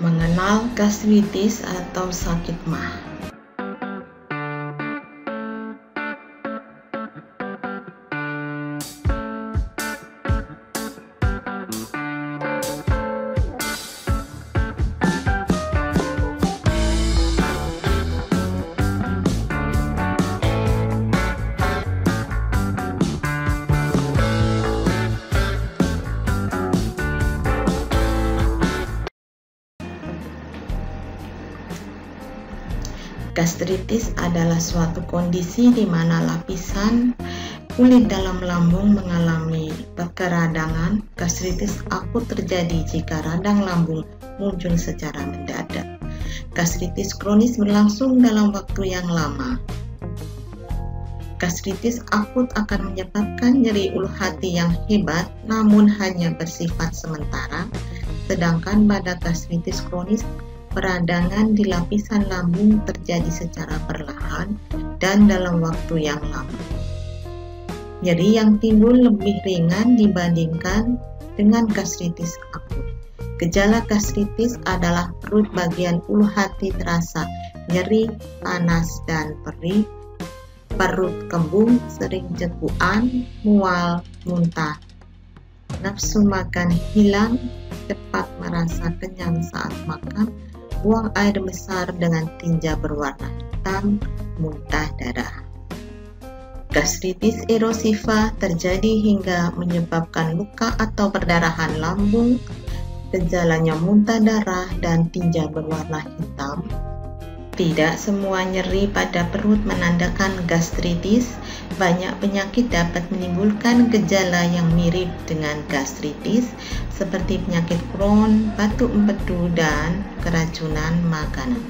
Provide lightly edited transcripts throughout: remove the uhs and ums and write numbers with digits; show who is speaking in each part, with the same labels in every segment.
Speaker 1: Mengenal gastritis atau sakit MAH. Gastritis adalah suatu kondisi di mana lapisan kulit dalam lambung mengalami keradangan. Gastritis akut terjadi jika radang lambung muncul secara mendadak. Gastritis kronis berlangsung dalam waktu yang lama. Gastritis akut akan menyebabkan nyeri ulu hati yang hebat namun hanya bersifat sementara, sedangkan pada gastritis kronis peradangan di lapisan lambung terjadi secara perlahan dan dalam waktu yang lama. Nyeri yang timbul lebih ringan dibandingkan dengan gastritis akut. Gejala gastritis adalah perut bagian ulu hati terasa nyeri, panas, dan perih, perut kembung, sering jekuan, mual, muntah, nafsu makan hilang, cepat merasa kenyang saat makan, buang air besar dengan tinja berwarna hitam, muntah darah. Gastritis erosiva terjadi hingga menyebabkan luka atau perdarahan lambung, gejalanya muntah darah dan tinja berwarna hitam. Tidak semua nyeri pada perut menandakan gastritis. Banyak penyakit dapat menimbulkan gejala yang mirip dengan gastritis, seperti penyakit Crohn, batuk empedu, dan keracunan makanan.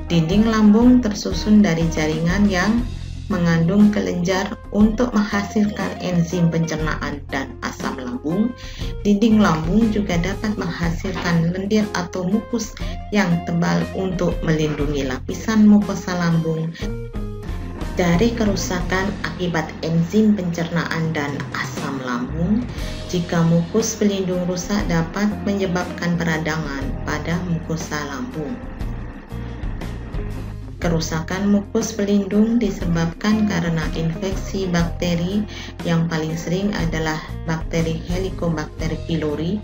Speaker 1: Dinding lambung tersusun dari jaringan yang mengandung kelenjar untuk menghasilkan enzim pencernaan dan asam lambung. Dinding lambung juga dapat menghasilkan lendir atau mukus yang tebal untuk melindungi lapisan mukosa lambung dari kerusakan akibat enzim pencernaan dan asam lambung. Jika mukus pelindung rusak dapat menyebabkan peradangan pada mukosa lambung. Kerusakan mukus pelindung disebabkan karena infeksi bakteri. Yang paling sering adalah bakteri Helicobacter pylori.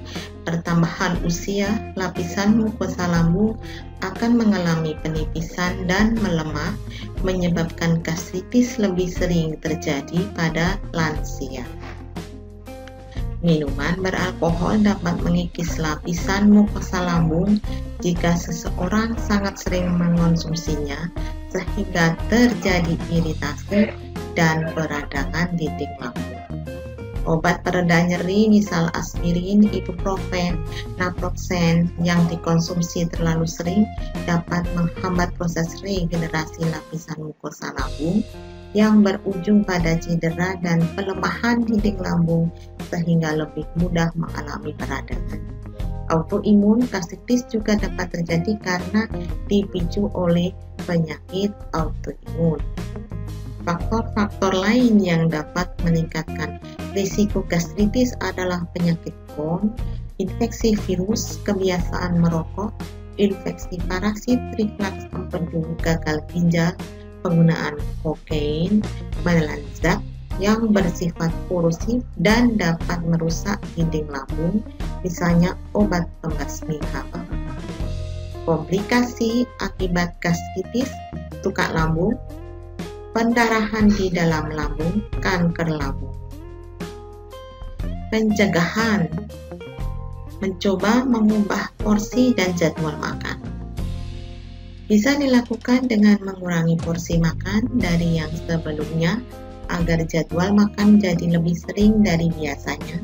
Speaker 1: Pertambahan usia, lapisan mukosa lambung akan mengalami penipisan dan melemah, menyebabkan gastritis lebih sering terjadi pada lansia. Minuman beralkohol dapat mengikis lapisan mukosa lambung jika seseorang sangat sering mengonsumsinya, sehingga terjadi iritasi dan peradangan dinding lambung. Obat pereda nyeri misal aspirin, ibuprofen, naproxen yang dikonsumsi terlalu sering dapat menghambat proses regenerasi lapisan mukosa lambung yang berujung pada cedera dan pelemahan dinding lambung sehingga lebih mudah mengalami peradangan. Autoimun gastritis juga dapat terjadi karena dipicu oleh penyakit autoimun. Faktor-faktor lain yang dapat meningkatkan risiko gastritis adalah penyakit Crohn, infeksi virus, kebiasaan merokok, infeksi parasit, refleks empedu, gagal ginjal, penggunaan kokain, menelan zat yang bersifat korosif dan dapat merusak dinding lambung, misalnya obat pembasmi hama. Komplikasi akibat gastritis, tukak lambung, pendarahan di dalam lambung, kanker lambung. Pencegahan: mencoba mengubah porsi dan jadwal makan. Bisa dilakukan dengan mengurangi porsi makan dari yang sebelumnya agar jadwal makan jadi lebih sering dari biasanya.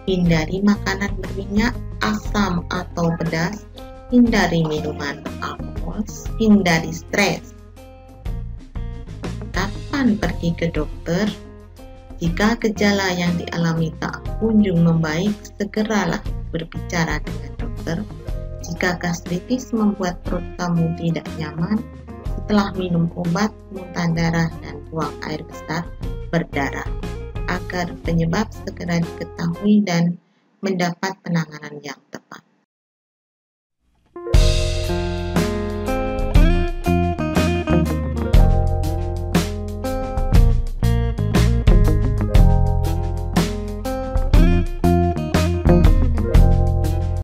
Speaker 1: Hindari makanan berminyak, asam atau pedas, hindari minuman alkohol, hindari stres. Kapan pergi ke dokter? Jika gejala yang dialami tak kunjung membaik, segeralah berbicara dengan dokter. Jika gastritis membuat perut kamu tidak nyaman, setelah minum obat, muntah darah dan buang air besar, berdarah, agar penyebab segera diketahui dan mendapat penanganan yang tepat.